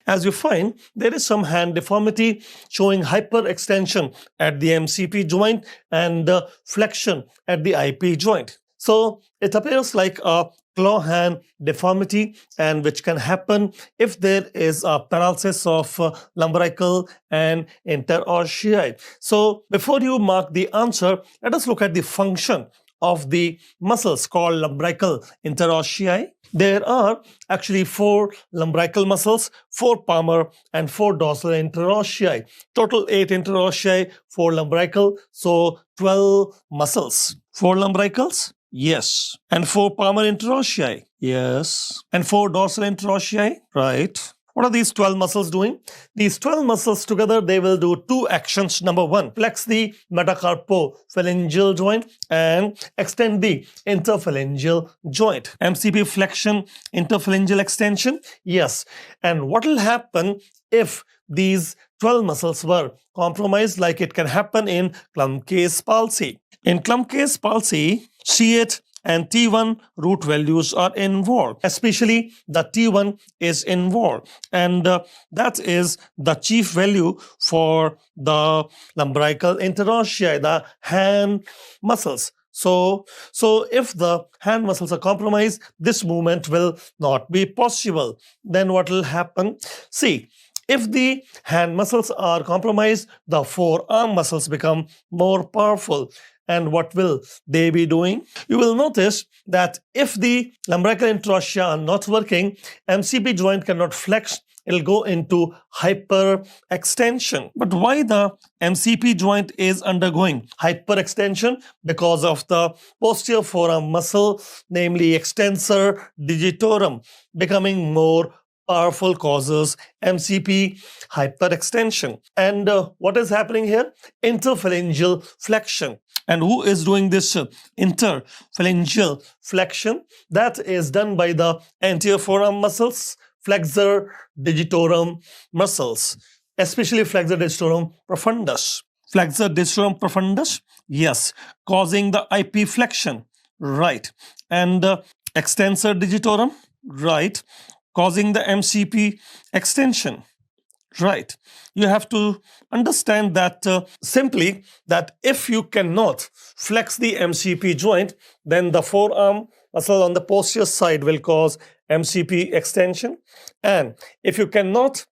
as you find, there is some hand deformity showing hyperextension at the MCP joint and flexion at the IP joint. So it appears like a claw hand deformity, and which can happen if there is a paralysis of lumbrical and interossei. So before you mark the answer, let us look at the function of the muscles called lumbrical interossei. There are actually 4 lumbrical muscles, 4 palmar and 4 dorsal interossei. Total 8 interossei, 4 lumbrical, so 12 muscles. 4 lumbricals? Yes. And 4 palmar interossei? Yes. And 4 dorsal interossei? Right. What are these 12 muscles doing? These 12 muscles together, they will do 2 actions. Number 1, flex the metacarpophalangeal joint and extend the interphalangeal joint. MCP flexion, interphalangeal extension? Yes. And what will happen if these 12 muscles were compromised, like it can happen in Klumpke's palsy? In Klumpke's palsy, C8 and T1 root values are involved, especially the T1 is involved, and that is the chief value for the lumbrical interossei, the hand muscles. So if the hand muscles are compromised, this movement will not be possible. Then what will happen? See, if the hand muscles are compromised, the forearm muscles become more powerful. And what will they be doing? You will notice that if the lumbrical interossei are not working, MCP joint cannot flex. It will go into hyperextension. But why the MCP joint is undergoing hyperextension? Because of the posterior forearm muscle, namely extensor digitorum, becoming more powerful, causes MCP hyperextension. And what is happening here? Interphalangeal flexion. And who is doing this interphalangeal flexion? That is done by the anterior forearm muscles, flexor digitorum muscles, especially flexor digitorum profundus. Flexor digitorum profundus? Yes, causing the IP flexion. Right. And extensor digitorum? Right. Causing the MCP extension. Right. You have to understand that simply that if you cannot flex the MCP joint, then the forearm muscle on the posterior side will cause MCP extension. And if you cannot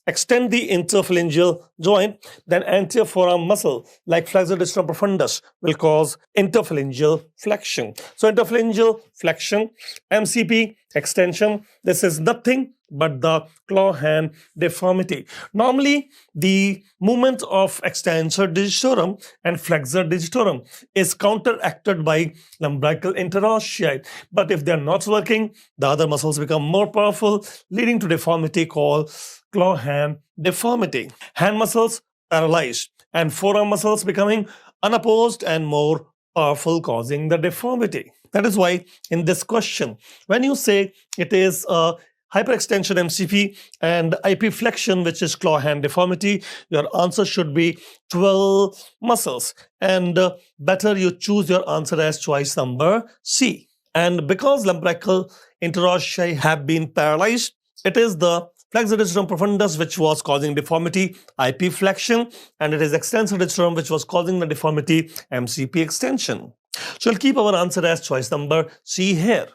extend the interphalangeal joint, then anterior forearm muscle like flexor digitorum profundus will cause interphalangeal flexion. So interphalangeal flexion, MCP extension, this is nothing but the claw hand deformity. Normally, the movement of extensor digitorum and flexor digitorum is counteracted by lumbrical interossei. But if they are not working, the other muscles become more powerful, leading to deformity called claw hand deformity. Hand muscles paralyzed and forearm muscles becoming unopposed and more powerful, causing the deformity. That is why in this question, when you say it is a hyperextension MCP and IP flexion, which is claw hand deformity, your answer should be 12 muscles. And better you choose your answer as choice number C. And because lumbrical interossei have been paralyzed, it is the flexor digitorum profundus which was causing deformity, IP flexion, and it is extensor digitorum which was causing the deformity, MCP extension. So we'll keep our answer as choice number C here.